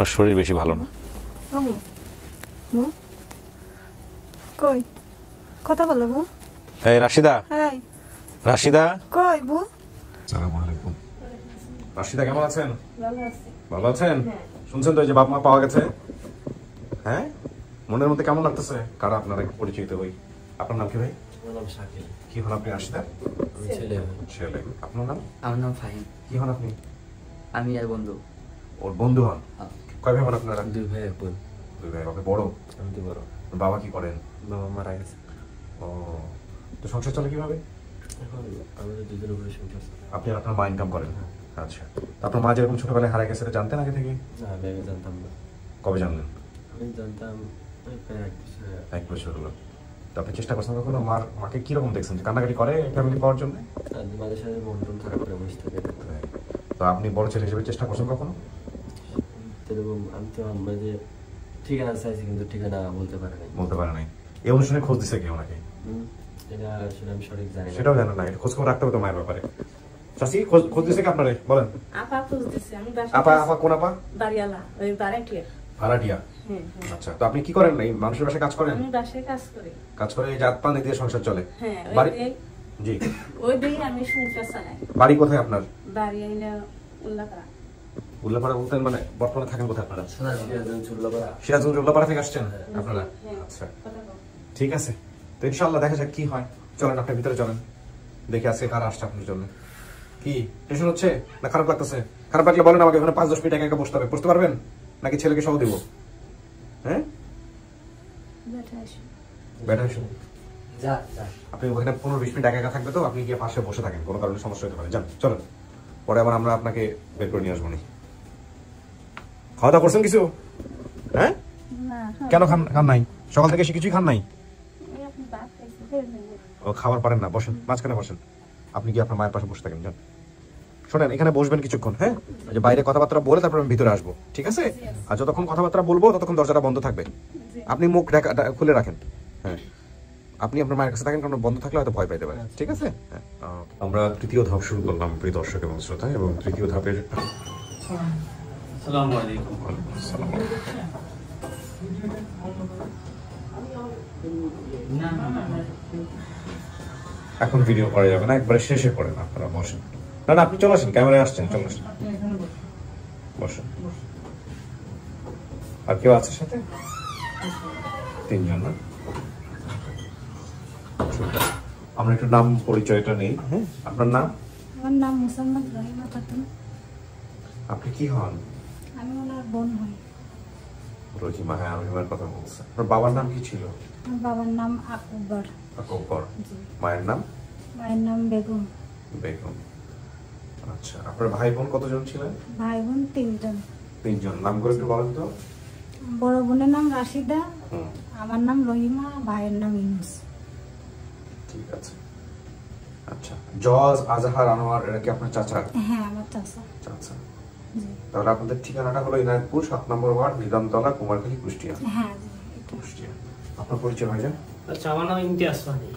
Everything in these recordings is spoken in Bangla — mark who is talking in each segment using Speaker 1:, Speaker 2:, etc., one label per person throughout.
Speaker 1: ওর শরীর বেশি ভালো না।
Speaker 2: কই কথা বলো বউ?
Speaker 1: এই রাশিদা,
Speaker 2: হাই
Speaker 1: রাশিদা
Speaker 2: কই বউ?
Speaker 1: আসসালামু আলাইকুম। রাশিদা কেমন আছেন?
Speaker 2: ভালো আছি।
Speaker 1: ভালো আছেন? শুনছেন তো এই যে বাপ মা পাওয়া গেছে? হ্যাঁ, মনের মধ্যে কেমন লাগতেছে? কারা আপনারা একটু পরিচিত হই। আপনার নাম কি ভাই?
Speaker 3: আমার নাম শাকিল।
Speaker 1: কি হন আপনি রাশিদা?
Speaker 3: আমি ছেলে।
Speaker 1: ছেলে। আপনার নাম?
Speaker 4: আমার নাম ফাহিম।
Speaker 1: কি হন আপনি?
Speaker 4: আমি আর বন্ধু।
Speaker 1: ওর বন্ধু হন? কয় ভাই বোন আপনারা?
Speaker 3: 2 ভাই 1 বোন।
Speaker 1: 2 ভাই। আপনি বড়?
Speaker 3: আমি তো বড়।
Speaker 1: বাবা কি করেন?
Speaker 3: বাবা মারা গেছে।
Speaker 1: ও, তো সংসার চলে কিভাবে?
Speaker 3: এখন আমাদের দুজনের উপরে সংসার চলে।
Speaker 1: আপনি আর আপনার মা ইনকাম করেন? আচ্ছা, তো আপনার মা যেরকম ছোটবেলায় হারা গেছে এটা জানতেন আগে থেকে?
Speaker 3: না, আমি আগে জানতাম না।
Speaker 1: কবে জানলেন?
Speaker 3: আমি জানতাম ওই প্রায় 1 বছর।
Speaker 1: 1 বছর হলো। তো আপনি চেষ্টা করছেন কখনো মাকে কিরকম দেখছেন, যে কান্নাকাটি করে ফ্যামিলি পাওয়ার জন্য?
Speaker 3: মাঝে সাথে মন টন খারাপ করে বসে থাকে।
Speaker 1: তো আপনি বড় ছেলে হিসেবে চেষ্টা করছেন কখনো?
Speaker 3: এরকম আমি তো মাঝে ঠিকানা চাইছি কিন্তু ঠিকানা বলতে পারে নাই।
Speaker 1: বলতে পারে নাই। এই অনুষ্ঠানে খোঁজ দিছে কি ওনাকে?
Speaker 3: এটা আসলে আমি সঠিক জানি না।
Speaker 1: সেটাও জানেন না, এটা খোঁজ খবর রাখতে হবে তো মায়ের ব্যাপারে। চাচি খোঁজ দিছে কি আপনারে? বলেন।
Speaker 2: আপা খোঁজ দিছে। আমি বাসা
Speaker 1: আপা কোন আপা?
Speaker 2: বাড়িওয়ালা ওই বাড়াটিয়া।
Speaker 1: ভাড়াটিয়া? আচ্ছা, তো আপনি কি করেন? এই মানুষের বাসায় কাজ করেন?
Speaker 2: আমি বাসায় কাজ করি।
Speaker 1: কাজ করে জাত পান দিয়ে সংসার চলে?
Speaker 2: হ্যাঁ,
Speaker 1: বাড়ি? জি।
Speaker 2: ওই দিয়ে আমি সংসার চালাই।
Speaker 1: বাড়ি কোথায় আপনার?
Speaker 2: বাড়ি আইনা উল্লাপাড়া।
Speaker 1: উল্লাপাড়া বলতেন মানে বর্তমানে থাকেন কোথায় আপনারা? সিরাজগঞ্জ উল্লাপাড়া থেকে আসছেন আপনারা? আচ্ছা, ঠিক আছে। তো ইনশাআল্লাহ দেখা যাক কি হয়। চলেন আপনার ভিতরে চলেন, দেখে আজকে কারা আসছে আপনার জন্য। কি টেনশন হচ্ছে না খারাপ লাগতেছে? খারাপ লাগলে বলেন আমাকে, ওখানে 5-10 মিনিট একা একা বসতে হবে। বসতে পারবেন নাকি ছেলেকে সহ দিব? হ্যাঁ, বেটা আসুন। আপনি ওখানে 15-20 মিনিট একা একা থাকবে, তো আপনি গিয়ে পাশে বসে থাকেন, কোনো কারণে সমস্যা হতে পারে। যান চলেন, পরে আবার আমরা আপনাকে বের করে নিয়ে আসবো। খাওয়া দাওয়া করছেন কিছু? হ্যাঁ, কেন খান নাই? সকাল থেকে এসে কিছুই খান নাই? ও, খাবার পারেন না? বসেন, মাঝখানে বসেন। আপনি কি আপনার মায়ের পাশে বসে থাকেন? যান, শোনেন, এখানে বসবেন কিছুক্ষণ। হ্যাঁ, যে বাইরে কথাবার্তা বলে তারপর আমি ভিতরে আসবো, ঠিক আছে? আর যতক্ষণ কথাবার্তা বলবো ততক্ষণ দরজাটা বন্ধ থাকবে। আপনি মুখ খুলে রাখেন। হ্যাঁ, আপনি আপনার মায়ের কাছে থাকেন, কারণ বন্ধ থাকলে হয়তো ভয় পাইতে পারে। ঠিক আছে? হ্যাঁ, আমরা তৃতীয় ধাপ শুরু করলাম প্রিয় দর্শক এবং শ্রোতা, এবং তৃতীয় ধাপের
Speaker 5: আসসালামু আলাইকুম।
Speaker 1: এখন ভিডিও করা যাবে না, একবারে শেষে করেন। আপনারা বসেন। না না, আপনি চলে আসেন, ক্যামেরায় আসছেন, চলে আসেন, বসেন। আর কেউ আছে সাথে? 3 জন না? আমরা একটু নাম পরিচয়টা নেই। হ্যাঁ, আপনার নাম?
Speaker 2: আমার নাম মুসাম্মদ রহিমা খাতুন।
Speaker 1: আপনি কি হন?
Speaker 2: আমি ওনার বোন হই।
Speaker 1: রহিমা? হ্যাঁ, রহিমার কথা বলছে। আপনার বাবার নাম কি ছিল?
Speaker 2: আমার বাবার নাম আকবর।
Speaker 1: আকবর। মায়ের নাম?
Speaker 2: মায়ের নাম বেগম।
Speaker 1: বেগম। আচ্ছা, আপনার ভাই বোন কতজন ছিলেন?
Speaker 2: ভাই বোন 3 জন।
Speaker 1: 3 জন। নাম করে একটু বলেন তো।
Speaker 2: বড় বোনের নাম রাশিদা, আমার নাম রহিমা, ভাইয়ের নাম ইউনুস।
Speaker 1: ঠিক আছে। আচ্ছা, জজ, আজহার, আনোয়ার এরা কি আপনার চাচা?
Speaker 2: হ্যাঁ, আমার চাচা।
Speaker 1: চাচা। তাহলে আপনাদের ঠিকানাটা হলো ইনায়তপুর 7 নম্বর ওয়ার্ড, নিজামতলা, কুমারখালী, কুষ্টিয়া।
Speaker 2: হ্যাঁ,
Speaker 1: কুষ্টিয়া। আপনার পরিচয় ভাইজান?
Speaker 5: আচ্ছা, আমার নাম ইমতিয়াজ ফানি।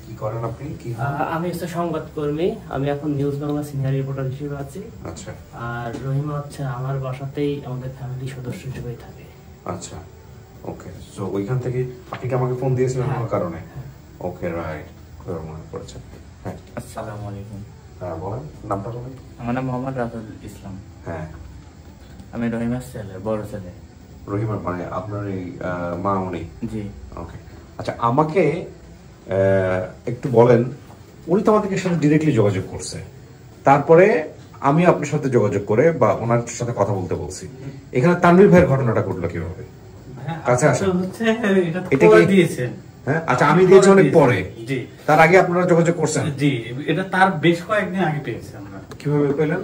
Speaker 1: কি করেন আপনি? কি
Speaker 5: আমি হচ্ছে সংবাদকর্মী। আমি এখন নিউজ বাংলা সিনিয়র রিপোর্টার হিসেবে আছি।
Speaker 1: আচ্ছা।
Speaker 5: আর রহিমা হচ্ছে আমার বাসাতেই আমাদের ফ্যামিলি সদস্য হিসেবেই থাকে।
Speaker 1: আচ্ছা, ওকে। সো ওইখান থেকে আপনি কি আমাকে ফোন দিয়েছিলেন কোনো কারণে? ওকে, রাইট, মনে পড়েছে। হ্যাঁ,
Speaker 4: আসসালামু আলাইকুম।
Speaker 1: হ্যাঁ বলেন, নামটা বলেন।
Speaker 4: আমার নাম মোহাম্মদ রাসুল ইসলাম।
Speaker 1: হ্যাঁ,
Speaker 4: আমি রহিমার ছেলে, বড় ছেলে।
Speaker 1: রহিমার মানে আপনার এই মা উনি?
Speaker 4: জি।
Speaker 1: ওকে। আচ্ছা, আমাকে একটু বলেন, উনি তো আমাদের সাথে ডিরেক্টলি যোগাযোগ করছে, তারপরে আমি আপনার সাথে যোগাযোগ করে বা ওনার সাথে কথা বলতে বলছি। এখানে তানভীর ভাইয়ের ঘটনাটা ঘটলো কিভাবে? কাছে আসেন।
Speaker 5: এটা কি দিয়েছেন?
Speaker 1: হ্যাঁ, আচ্ছা, আমি দিয়েছি অনেক পরে।
Speaker 5: জি।
Speaker 1: তার আগে আপনারা যোগাযোগ করছেন?
Speaker 5: জি, এটা তার বেশ কয়েকদিন আগে পেয়েছি আমরা।
Speaker 1: কিভাবে পেলেন?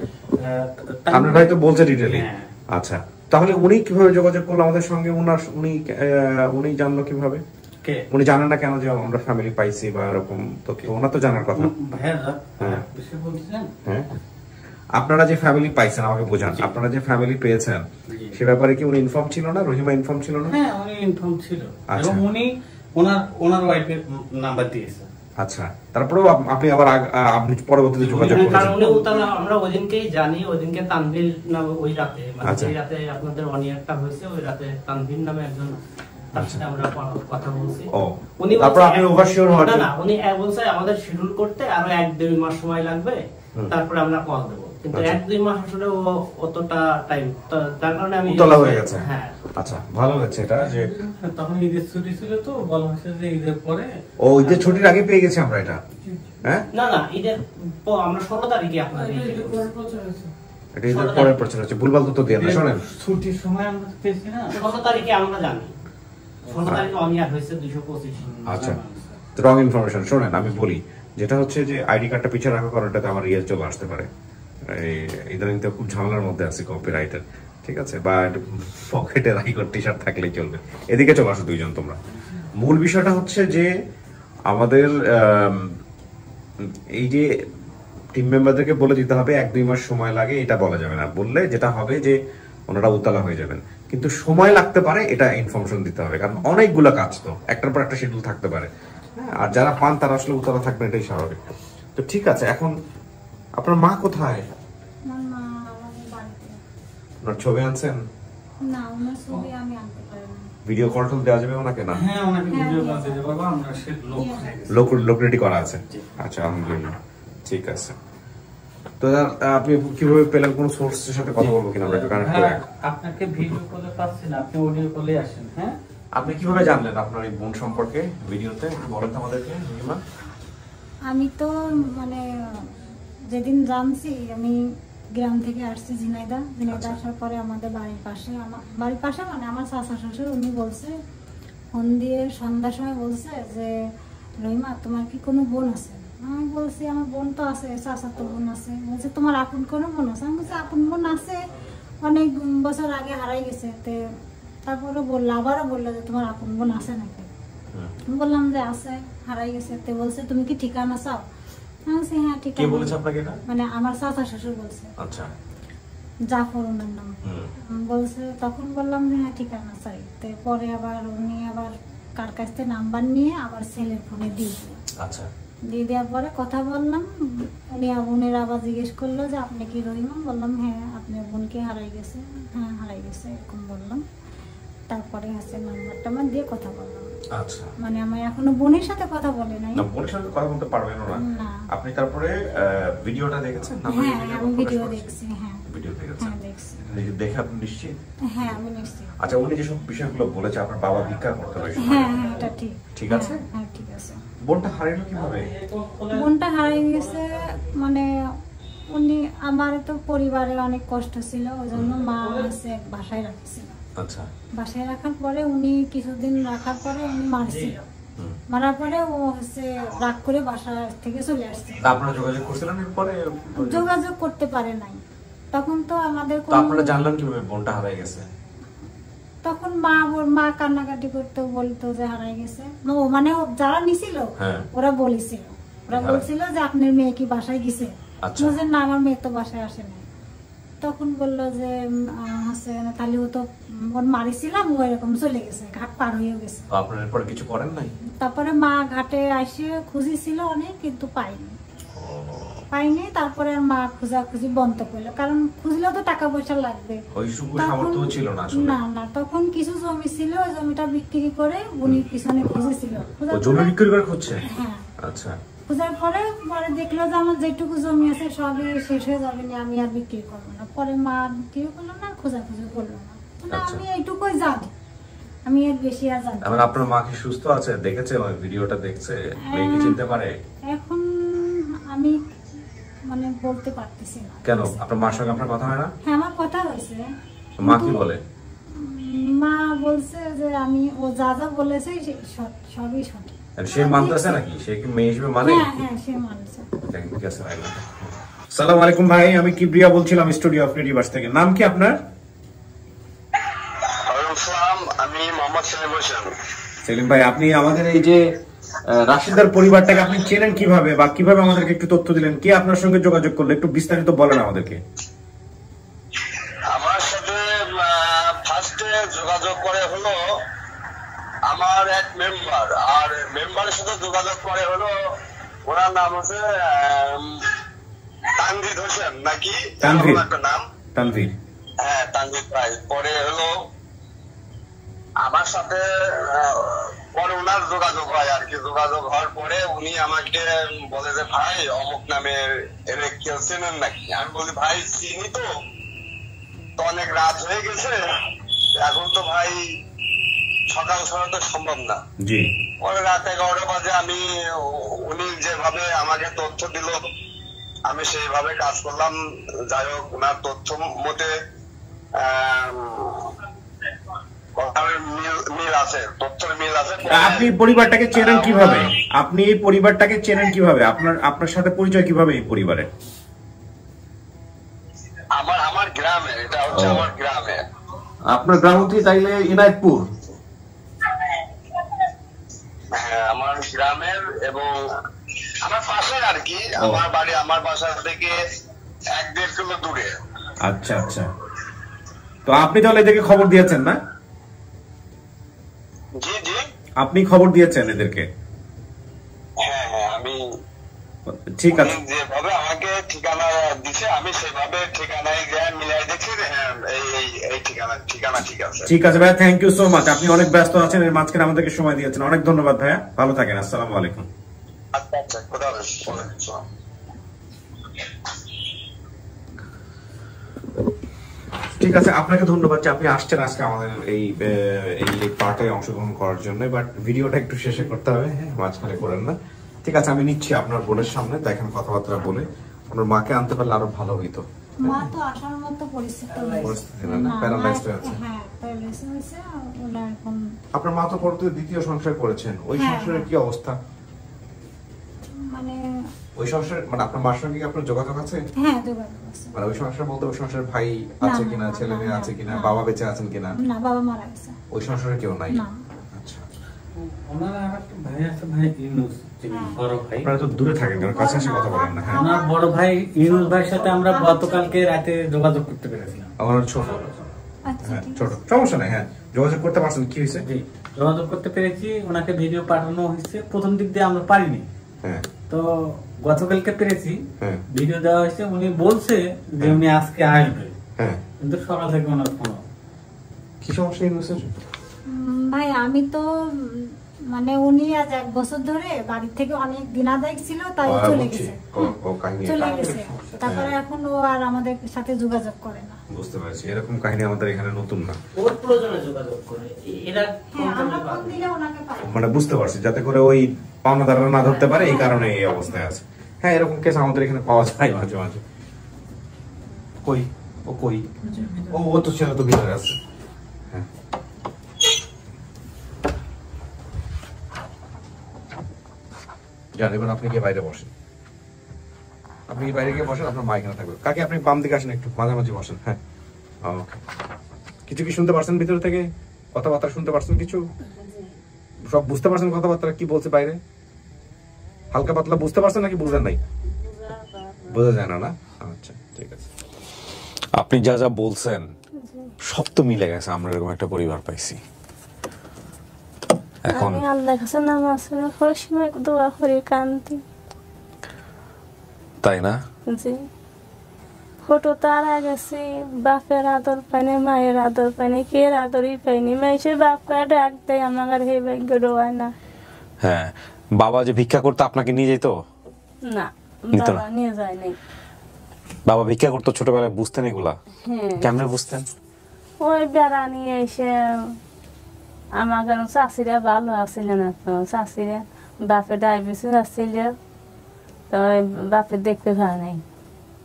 Speaker 1: আপনার ভাই তো বলছে ডিটেইলি। আচ্ছা, তাহলে উনি কিভাবে যোগাযোগ করলো আমাদের সঙ্গে? উনি জানলো কিভাবে? উনি জানেন না কেন যে আমরা ফ্যামিলি পাইছি বা এরকম? তো ওনার তো জানার কথা। হ্যাঁ, আপনারা যে ফ্যামিলি পাইছেন আমাকে বোঝান। আপনারা যে ফ্যামিলি পেয়েছেন সে ব্যাপারে কি উনি ইনফর্ম ছিল না? রহিমা ইনফর্ম ছিল না?
Speaker 5: হ্যাঁ, উনি ইনফর্ম ছিল এবং উনি ওনার ওয়াইফের নাম্বার দিয়েছেন।
Speaker 1: আচ্ছা, তারপরেও আপনি আবার আপনি পরবর্তীতে যোগাযোগ
Speaker 5: কারণ
Speaker 1: করেছেন?
Speaker 5: উনি উতালা, আমরা ওইদিনকেই জানি, ওইদিনকে তানভীর নামে ওই রাতে, মানে
Speaker 1: আচ্ছা।
Speaker 5: যে রাতে আপনাদের অনিয়ারটা হয়েছে ওই রাতে তানভীর নামে একজন, তার সাথে আমরা কথা বলছি।
Speaker 1: ও,
Speaker 5: উনি
Speaker 1: তারপর আপনি ওভারশিওর হওয়ার
Speaker 5: না
Speaker 1: জন্য?
Speaker 5: না, উনি বলছে আমাদের শিডিউল করতে আরো 1-2 মাস সময় লাগবে, তারপরে আমরা কল দেবো। কিন্তু
Speaker 1: আচ্ছা।
Speaker 5: 1-2 মাস আসলে অতটা টাইম, তার কারণে আমি
Speaker 1: উতলা হয়ে গেছে।
Speaker 5: হ্যাঁ।
Speaker 1: আচ্ছা, ভালো হয়েছে এটা যে
Speaker 6: তখন ঈদের ছুটি ছিল, তো বলা হয়েছে যে ঈদের পরে।
Speaker 1: ও, ঈদের ছুটির আগে পেয়ে গেছি আমরা এটা। হ্যাঁ,
Speaker 5: না না, ঈদের আমরা 16 তারিখে আপনাদের
Speaker 6: এটা ঈদের পরে প্রচার হয়েছে।
Speaker 1: এটা ঈদের পরের প্রচার হচ্ছে, ভুলভাল তো দিয়ে না। শোনেন,
Speaker 6: ছুটির সময় আমরা পেয়েছি না,
Speaker 5: 16 তারিখে আমরা জানি, 16 তারিখে অনিয়ার হয়েছে 225।
Speaker 1: আচ্ছা, তো রং ইনফরমেশন। শোনেন, আমি বলি যেটা হচ্ছে যে আইডি কার্ডটা পিছিয়ে রাখার কারণটাতে আমার ইয়ে চলে আসতে পারে। ইদানিং তো খুব ঝামেলার মধ্যে আছি কপিরাইটের, ঠিক আছে, বা পকেটে রাইকর টি শার্ট থাকলেই চলবে। এদিকে চলে আসো দুইজন তোমরা। মূল বিষয়টা হচ্ছে যে আমাদের এই যে টিম মেম্বারদেরকে বলে দিতে হবে 1-2 মাস সময় লাগে, এটা বলা যাবে না। বললে যেটা হবে যে ওনারা উতলা হয়ে যাবেন, কিন্তু সময় লাগতে পারে এটা ইনফরমেশন দিতে হবে, কারণ অনেকগুলো কাজ তো একটার পর একটা শিডিউল থাকতে পারে। হ্যাঁ, আর যারা পান তারা আসলে উতলা থাকবেন, এটাই স্বাভাবিক। তো ঠিক আছে, এখন আপনার মা কোথায়?
Speaker 2: আমার মা আমাদের বাড়িতে।
Speaker 1: আপনার ছবি আনছেন?
Speaker 2: না, ওনার ছবি আমি আনতে পারিনি।
Speaker 1: ভিডিও কন্ট্রোল দেওয়া যাবে ওনাকে? না,
Speaker 6: হ্যাঁ ওনাকে ভিডিও কল দিতে পারবো আমরা, সে লোক হয়ে গেছে।
Speaker 1: লোক রেডি করা আছে। আচ্ছা, আলহামদুলিল্লাহ, ঠিক আছে। তো আপনি কিভাবে পেলেন? কোন সোর্সের সাথে কথা বলবো কিনা আমরা একটু কানেক্ট করে?
Speaker 6: হ্যাঁ, আপনাকে ভিডিও কলে পাচ্ছি না, আপনি অডিও কলে আসেন। হ্যাঁ,
Speaker 1: আপনি কিভাবে জানলেন আপনার এই বোন সম্পর্কে ভিডিওতে? একটু বলেন তো আমাদেরকে।
Speaker 2: আমি তো মানে যেদিন জানছি, আমি গ্রাম থেকে আসছি ঝিনাইদা আসার পরে আমাদের বাড়ির পাশে মানে আমার চাচা শ্বশুর, উনি বলছে, ফোন দিয়ে সন্ধ্যার সময় বলছে যে রহিমা তোমার কি কোনো বোন আছে? আমি বলছি আমার বোন তো আছে, চাচা তো বোন আছে। বলছে তোমার আপন কোনো বোন আছে? আমি বলছি আপন বোন আছে, অনেক বছর আগে হারাই গেছে। তারপরে আবারও বললো যে তোমার আপন বোন আছে নাকি? আমি বললাম যে আছে, হারাই গেছে। বলছে তুমি কি ঠিকানা চাও? আমি বলছি হ্যাঁ ঠিকানা।
Speaker 1: কে বলেছে আপনাকে এটা?
Speaker 2: মানে আমার চাচা শ্বশুর বলছে।
Speaker 1: আচ্ছা,
Speaker 2: জাফর ওনার নাম। বলছে, তখন বললাম যে হ্যাঁ ঠিকানা চাই। পরে আবার উনি আবার কার কাছ থেকে নাম্বার নিয়ে আবার ছেলের ফোনে দিয়ে দিল।
Speaker 1: আচ্ছা,
Speaker 2: দিয়ে দেওয়ার পরে কথা বললাম। বোনের আবার জিজ্ঞেস করলো যে আপনি কি রহিমা? বললাম হ্যাঁ। আপনার বোনকে হারাই গেছে? হ্যাঁ হারাই গেছে, এরকম বললাম। তারপরে হচ্ছে নাম্বারটা আমার দিয়ে কথা বললাম।
Speaker 1: আচ্ছা,
Speaker 2: মানে আমার এখনো বোনের সাথে কথা বলে নাই।
Speaker 1: না, বোনের সাথে কথা বলতে পারবেন না
Speaker 2: না।
Speaker 1: আপনি তারপরে ভিডিওটা দেখেছেন?
Speaker 2: হ্যাঁ আমি ভিডিও দেখছি। হ্যাঁ
Speaker 1: ভিডিও দেখেছেন?
Speaker 2: হ্যাঁ দেখছি।
Speaker 1: দেখে আপনি নিশ্চিত?
Speaker 2: হ্যাঁ আমি নিশ্চিত।
Speaker 1: আচ্ছা, উনি যেসব বিষয়গুলো বলেছে, আপনার বাবা ভিক্ষা করতে হয়,
Speaker 2: হ্যাঁ হ্যাঁ এটা ঠিক।
Speaker 1: ঠিক আছে?
Speaker 2: হ্যাঁ ঠিক আছে।
Speaker 1: বোনটা হারাইলো কিভাবে?
Speaker 2: বোনটা হারিয়ে গেছে মানে উনি, আমার তো পরিবারে অনেক কষ্ট ছিল, ওই জন্য মা হচ্ছে বাসায় রাখছিল।
Speaker 1: আচ্ছা,
Speaker 2: বাসায় রাখার পরে উনি কিছুদিন রাখার পরে উনি মারছিল। মারার পরে ও হচ্ছে রাগ করে বাসা থেকে চলে আসছে।
Speaker 1: আপনারা যোগাযোগ করছিলেন এরপরে?
Speaker 2: যোগাযোগ করতে পারে নাই তখন। তো আমাদের
Speaker 1: তো আপনারা জানলেন কিভাবে বোনটা হারাই গেছে?
Speaker 2: তখন মা কান্নাকাটি করতে, বলতো যে হারাই গেছে। ও মানে যারা নিছিল ওরা বলেছিল, ওরা বলছিল যে আপনার মেয়ে কি বাসায় গেছে? বলছে না আমার মেয়ে তো বাসায় আসে না। তখন বললো যে হচ্ছে তাহলে ও তো ওর মারিছিলাম, ও এরকম চলে গেছে, ঘাট পার হয়ে গেছে।
Speaker 1: আপনার এরপরে কিছু করেন নাই?
Speaker 2: তারপরে মা ঘাটে এসে খুঁজিছিল অনেক, কিন্তু পাইনি। তারপরে আর মা খুঁজাখুঁজি বন্ধ করলো, কারণ খুঁজলেও তো টাকা পয়সা লাগবে। না না, তখন কিছু জমি ছিল, ওই জমিটা বিক্রি করে উনি পিছনে খুঁজেছিল।
Speaker 1: জমি বিক্রি করে খুঁজছে?
Speaker 2: হ্যাঁ।
Speaker 1: আচ্ছা,
Speaker 2: খোঁজার পরে দেখলো যে আমার যেটুকু জমি আছে সবই শেষ হয়ে যাবে, আমি আর বিক্রি করবো না। পরে মা বিক্রি করলো না, খোঁজাখুঁজি করলো না। আমি এইটুকুই জানি, আমি এর বেশি আর জানি।
Speaker 1: আপনার মা কি সুস্থ আছে? দেখেছে ওই ভিডিওটা? দেখছে? মেয়েকে চিনতে পারে?
Speaker 2: এখন আমি মানে বলতে পারতেছি না।
Speaker 1: কেন? আপনার মার সঙ্গে আপনার কথা হয় না?
Speaker 2: হ্যাঁ আমার কথা হয়েছে।
Speaker 1: মা কি বলে?
Speaker 2: মা বলছে যে আমি ও যা যা বলেছে সবই সঠিক।
Speaker 1: সে মানতেছে নাকি? সে কি মেয়ে হিসেবে মানে?
Speaker 2: হ্যাঁ সে মানছে।
Speaker 1: সালাম আলাইকুম ভাই, আমি কিবরিয়া বলছিলাম স্টুডিও অফ রিভার্স থেকে। নাম কি আপনার?
Speaker 7: আমি মোহাম্মদ সেলিম হোসেন।
Speaker 1: সেলিম ভাই, আপনি আমাদের এই যে রাশিদার পরিবারটাকে আপনি চেনেন কিভাবে, বা কিভাবে আমাদেরকে একটু তথ্য দিলেন? কে আপনার সঙ্গে যোগাযোগ করলো? একটু বিস্তারিত বলেন আমাদেরকে।
Speaker 7: আমার সাথে ফার্স্টে যোগাযোগ করে হলো আমার এক মেম্বার, আর মেম্বারের সাথে যোগাযোগ করে হলো, ওনার নাম হচ্ছে তানভীর হোসেন নাকি
Speaker 1: তানভীর।
Speaker 7: একটা নাম,
Speaker 1: তানভীর।
Speaker 7: হ্যাঁ তানভীর ভাই। পরে হলো আমার সাথে পরে ওনার যোগাযোগ হয় আর কি। যোগাযোগ হওয়ার পরে উনি আমাকে বলে যে ভাই অমুক নামের এর কেউ চেনেন নাকি? আমি বলি ভাই চিনি তো, তো অনেক রাত হয়ে গেছে, এখন তো ভাই সকাল সকাল তো সম্ভব না।
Speaker 1: জি।
Speaker 7: পরে রাত 11টা বাজে আমি, উনি যেভাবে আমাকে তথ্য দিল আমি সেইভাবে কাজ করলাম। যাই হোক ওনার তথ্য মতে মিল আছে, তথ্যের মিল আছে।
Speaker 1: আপনি পরিবারটাকে চেনেন কিভাবে? আপনি এই পরিবারটাকে চেনেন কিভাবে? আপনার সাথে পরিচয় কিভাবে এই পরিবারের?
Speaker 7: আমার গ্রামে, এটা হচ্ছে আমার গ্রামে।
Speaker 1: আপনার গ্রাম কি তাইলে ইনায়তপুর?
Speaker 7: হ্যাঁ আমার গ্রামের, এবং আমার পাশে আর কি। আমার বাড়ি আমার বাসা থেকে 1-1.5 কিলো দূরে।
Speaker 1: আচ্ছা আচ্ছা। তো আপনি তাহলে এদেরকে খবর দিয়েছেন না?
Speaker 7: জি জি।
Speaker 1: আপনি খবর দিয়েছেন এদেরকে?
Speaker 7: হ্যাঁ হ্যাঁ আমি,
Speaker 1: ঠিক আছে।
Speaker 7: উনি যেভাবে আমাকে ঠিকানা দিছে আমি সেভাবে ঠিকানায় গিয়ে মিলাই দেখছি যে হ্যাঁ এই ঠিকানা ঠিক আছে।
Speaker 1: ঠিক আছে ভাইয়া, থ্যাংক ইউ সো মাচ। আপনি অনেক ব্যস্ত আছেন, এর মাঝখানে আমাদেরকে সময় দিয়েছেন, অনেক ধন্যবাদ ভাইয়া। ভালো থাকেন। আসসালামু আলাইকুম।
Speaker 7: আচ্ছা আচ্ছা, খোদা হাফেজ। ওয়ালাইকুম আসসালাম।
Speaker 1: ঠিক আছে, আপনাকে ধন্যবাদ যে আপনি আসছেন আজকে আমাদের এই পার্টে অংশগ্রহণ করার জন্য। বাট ভিডিওটা একটু শেষে করতে হবে, হ্যাঁ মাঝখানে করেন না। ঠিক আছে, আমি নিচ্ছি আপনার বোনের সামনে, দেখেন কথাবার্তা বলে আপনার মাকে আনতে পারলে আরো ভালো হইতো।
Speaker 2: মা তো আসার মতো
Speaker 1: পরিস্থিতি না, প্যারালাইজড আছে।
Speaker 2: হ্যাঁ প্যারালাইসিস হয়েছে। ওরা এখন,
Speaker 1: আপনার মা তো পরবর্তী দ্বিতীয় সংসার করেছেন, ওই
Speaker 2: হ্যাঁ,
Speaker 1: সংসারের কি অবস্থা?
Speaker 2: মানে
Speaker 1: ওই সংসার মানে আপনার মার সঙ্গে কি আপনার যোগাযোগ আছে?
Speaker 2: হ্যাঁ যোগাযোগ আছে।
Speaker 1: মানে ওই সংসার বলতে ওই সংসারের ভাই আছে
Speaker 2: না,
Speaker 1: কিনা,
Speaker 2: না,
Speaker 1: ছেলে মেয়ে
Speaker 2: না,
Speaker 1: আছে কিনা,
Speaker 2: না।
Speaker 1: বাবা বেঁচে আছেন কিনা?
Speaker 2: না, বাবা মারা গেছে।
Speaker 1: ওই সংসারে কেউ নাই?
Speaker 2: না।
Speaker 1: আচ্ছা।
Speaker 6: ওনার আর একটা ভাই আছে, ভাই ইউনুস, যিনি বড় ভাই।
Speaker 1: আপনারা তো দূরে থাকেন কেন, কাছে এসে কথা বলেন না? হ্যাঁ,
Speaker 6: ওনার বড় ভাই ইউনুস ভাইয়ের সাথে আমরা গতকালকে রাতে যোগাযোগ করতে পেরেছিলাম।
Speaker 1: আমার ছোট।
Speaker 2: আচ্ছা
Speaker 1: হ্যাঁ
Speaker 2: ঠিক
Speaker 1: ছোট,
Speaker 2: আছে।
Speaker 1: সমস্যা নাই। হ্যাঁ যোগাযোগ করতে পারছেন, কি হয়েছে?
Speaker 6: জি, যোগাযোগ করতে পেরেছি, ওনাকে ভিডিও পাঠানো হয়েছে। প্রথম দিক দিয়ে আমরা পারিনি,
Speaker 1: হ্যাঁ
Speaker 6: তো গতকালকে পেরেছি,
Speaker 1: হ্যাঁ
Speaker 6: ভিডিও দেওয়া হয়েছে। উনি বলছে যে উনি আজকে আসবে,
Speaker 1: হ্যাঁ।
Speaker 6: কিন্তু সকাল থেকে ওনার ফোন।
Speaker 1: কি সমস্যা ইউনুসের?
Speaker 2: ভাই আমি তো মানে উনি আজ 1 বছর ধরে বাড়ি থেকে অনেক দিনাদায়ক ছিল, তাই ও চলে গেছে।
Speaker 1: ও কাহিনী
Speaker 2: চলে গেছে, তারপরে এখন ও আর আমাদের সাথে যোগাযোগ করে না।
Speaker 1: বুঝতে পারছি, এরকম কাহিনী আমাদের এখানে নতুন না।
Speaker 5: ওর প্রয়োজনে যোগাযোগ করে এরা
Speaker 2: হ্যাঁ আমরা ফোন দিলে ওনাকে পাই।
Speaker 1: মানে বুঝতে পারছি, যাতে করে ওই পাওনাদাররা না ধরতে পারে, এই কারণে এই অবস্থায় আছে। হ্যাঁ এরকম কেস আমাদের এখানে পাওয়া যায় মাঝে মাঝে। কই ও কই? ও তো ছেলে তো ভিতরে আছে। হ্যাঁ জান, এবার আপনি গিয়ে বাইরে বসেন। আপনি কি বাইরে গিয়ে বসেন, আপনার মা এখানে থাকবে। কাকে আপনি বাম দিকে আসেন, একটু মাঝামাঝি বসেন। হ্যাঁ ওকে। কিছু কি শুনতে পারছেন ভিতর থেকে? কথাবার্তা শুনতে পারছেন কিছু? সব বুঝতে পারছেন কথাবার্তা কি বলছে বাইরে? হালকা পাতলা বুঝতে পারছেন নাকি বুঝেন নাই? বোঝা যায় না, না? আচ্ছা ঠিক আছে। আপনি যা যা বলছেন সব তো মিলে গেছে, আমরা এরকম একটা পরিবার পাইছি। এখন
Speaker 8: আমি আল্লাহর কাছে নামাজ পড়ার সময় দোয়া করি, কান্দি।
Speaker 1: তাই না?
Speaker 8: জি, ফটো তারা গেছি, বাপের আদর পাইনি, মায়ের আদর পাইনি, কে আদরই পাইনি। মাইসে বাপকে ডাক দেয়, আমার সেই ভাগ্য ডোয়ায় না।
Speaker 1: হ্যাঁ, বাবা যে ভিক্ষা করতে আপনাকে নিয়ে যেত?
Speaker 8: না,
Speaker 1: নিত না?
Speaker 8: বাবা নিয়ে যায় নাই।
Speaker 1: বাবা ভিক্ষা করতো ছোটবেলায়, বুঝতেন এগুলা?
Speaker 8: হ্যাঁ,
Speaker 1: কেমনে বুঝতেন?
Speaker 8: ওই বেড়া নিয়ে এসে আমার চাষিরা ভালো আছিল না, তো চাষিরা বাপে ডায়াবেটিস আসছিল, তো বাপে দেখতে পারে নাই,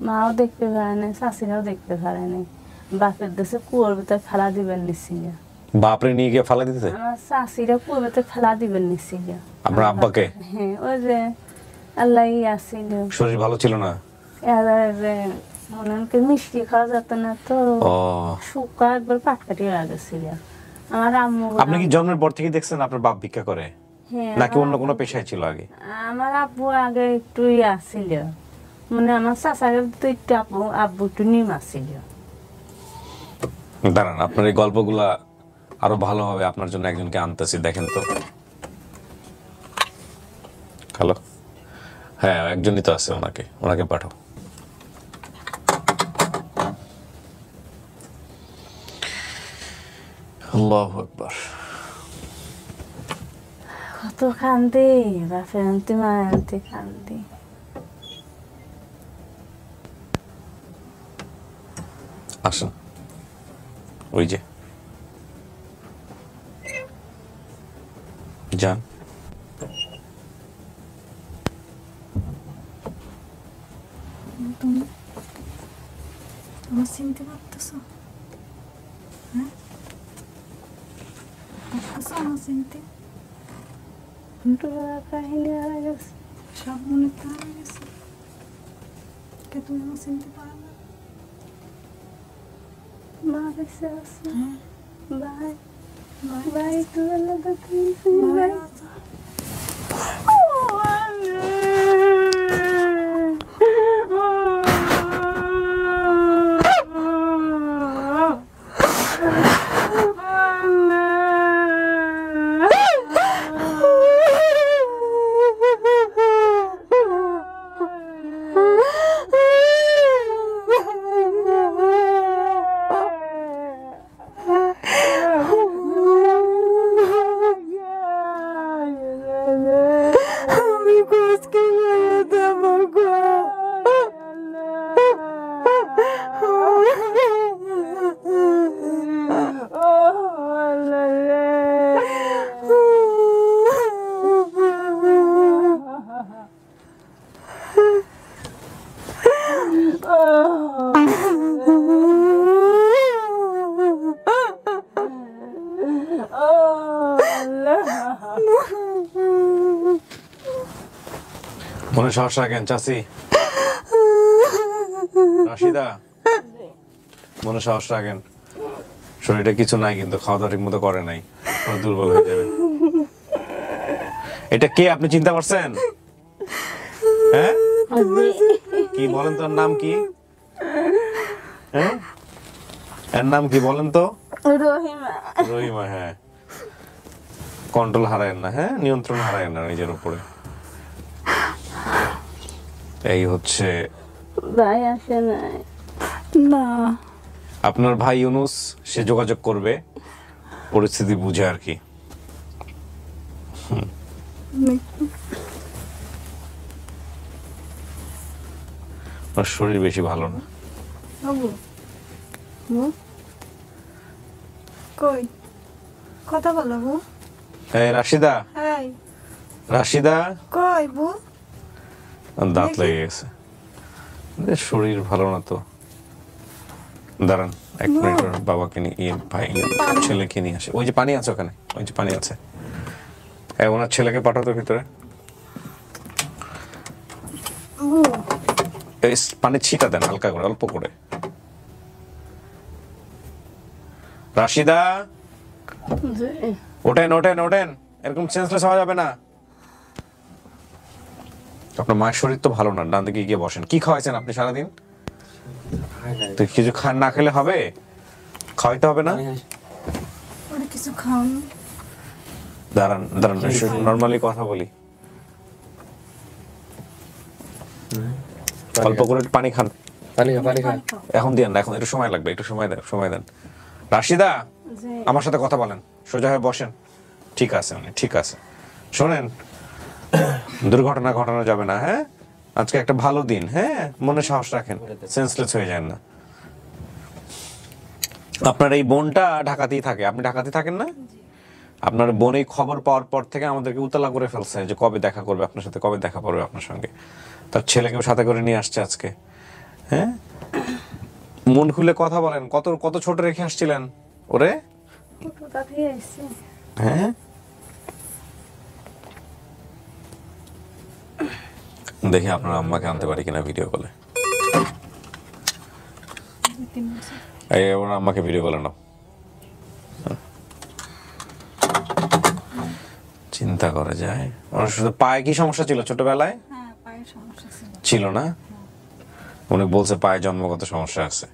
Speaker 8: মাও দেখতে পারে নাই, চাষিরাও দেখতে পারে নাই। বাপের দেশে কুয়োর ভিতরে ফেলা দিবেন নিচ্ছিল।
Speaker 1: বাপরে নিয়ে গিয়ে ফেলা দিতে?
Speaker 8: আমার চাষিরা কুয়োর ভিতরে ফেলা দিবেন নিচ্ছিল।
Speaker 1: আপনার আব্বাকে?
Speaker 8: হ্যাঁ, ওই যে আল্লাহ আসছিল,
Speaker 1: শরীর ভালো ছিল না?
Speaker 8: যে মনে হয় মিষ্টি খাওয়া যেত না, তো শুকা একবার পাটকাটি হয়ে গেছিল। আমার আম্মু,
Speaker 1: আপনি কি জন্মের পর থেকে দেখছেন আপনার বাপ ভিক্ষা করে,
Speaker 8: হ্যাঁ,
Speaker 1: নাকি অন্য কোনো পেশায় ছিল আগে?
Speaker 8: আমার আব্বু আগে একটু আসছিল, মানে আমার চাচাকে তো একটু আব্বু একটু নিম আসছিল।
Speaker 1: দাঁড়ান, আপনার এই গল্পগুলা
Speaker 9: আরো ভালোভাবে আপনার জন্য একজনকে আনতেছি, দেখেন তো। হ্যালো, হ্যাঁ একজনই তো আছে, ওনাকে পাঠাও। আল্লাহু আকবার।
Speaker 8: কত কান্দি বাপের আনতে মায়ের আনতে কান্দি।
Speaker 9: আসুন, ওই যে যান।
Speaker 2: তুমি আমার চিনতে পারতেছ? হ্যাঁ, পারতেছ আমার চিনতে?
Speaker 8: কাহিনী হারা গেছে,
Speaker 2: সব মনে তো হারা গেছে। কে তুমি আমার চিনতে পারো না?
Speaker 8: মা বেঁচে আছে।
Speaker 2: হ্যাঁ,
Speaker 8: ভাই
Speaker 2: ভাই
Speaker 8: ভাই একটু বেলা তো
Speaker 2: ভাই
Speaker 8: ভাই
Speaker 2: আছে।
Speaker 9: মনে সাহস রাখেন চাচি। রাশিদা, মনে সাহস রাখেন। শরীরে কিছু নাই, কিন্তু খাওয়া দাওয়া ঠিক মতো করে নাই, দুর্বল হয়ে যাবে। এটা কে আপনি চিন্তা করছেন? হ্যাঁ, কি বলেন তো, নাম কি? হ্যাঁ, এর নাম কি বলেন তো?
Speaker 8: রহিমা।
Speaker 9: রহিমা, হ্যাঁ। কন্ট্রোল হারায়েন না, হ্যাঁ, নিয়ন্ত্রণ হারায়েন না নিজের উপরে। এই হচ্ছে
Speaker 8: ভাই আসে নাই না,
Speaker 9: আপনার ভাই ইউনুস, সে যোগাযোগ করবে পরিস্থিতি বুঝে আর কি। ওর শরীর বেশি ভালো না।
Speaker 2: বাবু, কই কথা বলো বউ?
Speaker 9: এই রাশিদা,
Speaker 2: হ্যাঁ,
Speaker 9: রাশিদা,
Speaker 2: কই বউ?
Speaker 9: দাঁত লেগে গেছে, শরীর ভালো না তো। দাঁড়ান এক মিনিট, ওর বাবাকে নিয়ে, ভাই ছেলেকে নিয়ে আসে। ওই যে পানি আছে ওখানে, ওই যে পানি আছে, ওনার ছেলেকে পাঠাতো ভিতরে। পানি ছিটা দেন হালকা করে, অল্প করে। রাশিদা, ওঠেন ওঠেন ওঠেন, এরকম সেন্সলেস হওয়া যাবে না। আপনার মায়ের শরীর তো ভালো না, ডান দিকে গিয়ে বসেন। কি খাওয়াইছেন আপনি সারাদিন? তো কিছু না খেলে হবে? খাওয়াইতে হবে না?
Speaker 2: ওরা কিছু খাওনি।
Speaker 9: দাঁড়ান দাঁড়ান, নর্মালি কথা বলি। অল্প করে পানি খান।
Speaker 3: পানি খান।
Speaker 9: এখন দিয়েন না, এখন একটু সময় লাগবে, একটু সময় দেন। রাশিদা, আমার সাথে কথা বলেন, সোজা হয়ে বসেন। ঠিক আছে, ঠিক আছে। শোনেন, দুর্ঘটনা ঘটানো যাবে না, হ্যাঁ? আজকে একটা ভালো দিন, হ্যাঁ, মনে সাহস রাখেন, সেন্সলেস হয়ে যান না। আপনার এই বোনটা ঢাকাতেই থাকে, আপনি ঢাকাতে থাকেন না? আপনার বোন এই খবর পাওয়ার পর থেকে আমাদেরকে উতলা করে ফেলছে যে কবে দেখা করবে আপনার সাথে, কবে দেখা করবে আপনার সঙ্গে। তার ছেলেকেও সাথে করে নিয়ে আসছে আজকে, হ্যাঁ? মন খুলে কথা বলেন, কত কত ছোট রেখে আসছিলেন ওরে, হ্যাঁ? দেখি আপনার আম্মাকে আনতে পারি কিনা ভিডিও কলে। এই ওর আম্মাকে ভিডিও কলে নাও। চিন্তা করা যায়। ওর শুধু পায়ে কি সমস্যা ছিল ছোটবেলায়?
Speaker 2: হ্যাঁ, পায়ের সমস্যা
Speaker 9: ছিল না? উনি বলছে পায়ে জন্মগত সমস্যা আছে।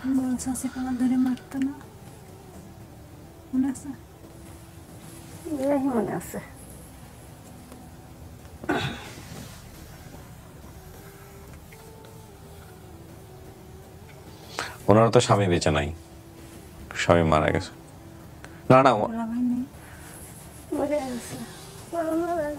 Speaker 2: বড় চাষি আমার ধরে মারতো না, মনে আছে?
Speaker 8: এই মনে আছে।
Speaker 9: ওনার তো স্বামী বেঁচে নাই, স্বামী মারা গেছে। না না
Speaker 2: ওরা ভাই নেই,
Speaker 8: মরে গেছে।
Speaker 2: করা ভাই।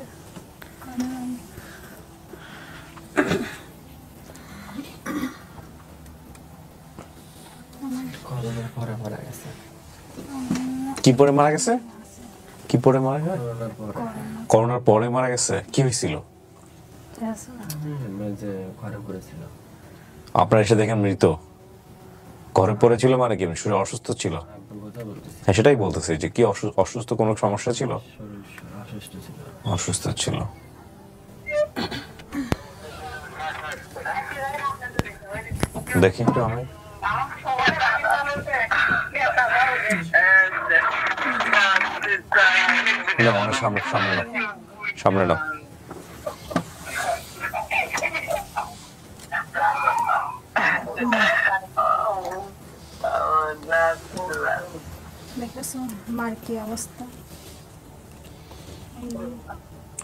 Speaker 3: করোনার পরে মারা গেছে।
Speaker 9: কি পরে মারা গেছে? কি পরে মারা গেছে?
Speaker 3: করোনার পরে
Speaker 9: করোনার পরে মারা গেছে। কি হয়েছিল?
Speaker 3: ওই যে ঘরে পড়েছিল।
Speaker 9: আপনারা এসে দেখেন মৃত, ঘরে পড়েছিল মানে কি শরীর অসুস্থ ছিল?
Speaker 3: একদম কথা বলতেছি,
Speaker 9: হ্যাঁ সেটাই বলতেছি যে কি অসুস্থ কোনো সমস্যা ছিল?
Speaker 3: শরীর অসুস্থ ছিল।
Speaker 9: অসুস্থ ছিল। দেখি একটু আমি না, আমার সামনে সামনে নাও, সামনে নাও।
Speaker 2: দেখেছো মার কি অবস্থা?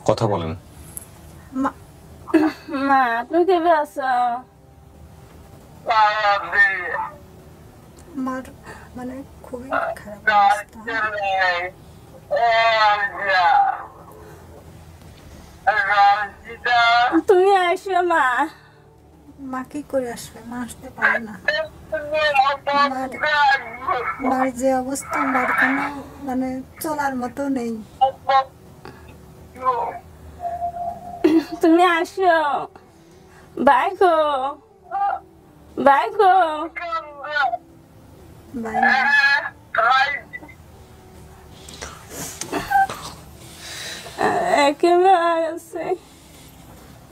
Speaker 9: কথা বলেন।
Speaker 2: মা
Speaker 8: মা তুমি কেবে আছো?
Speaker 2: মার মানে খুবই খারাপ অবস্থা।
Speaker 8: তুমি আসো মা।
Speaker 2: মা কি করে আসবে? মা আসতে পারে না। মার যে অবস্থা, মার কোনো মানে চলার মতো নেই।
Speaker 8: তুমি আসো। বাইকো বাইকো
Speaker 2: বাইরে
Speaker 8: কেমন আছে?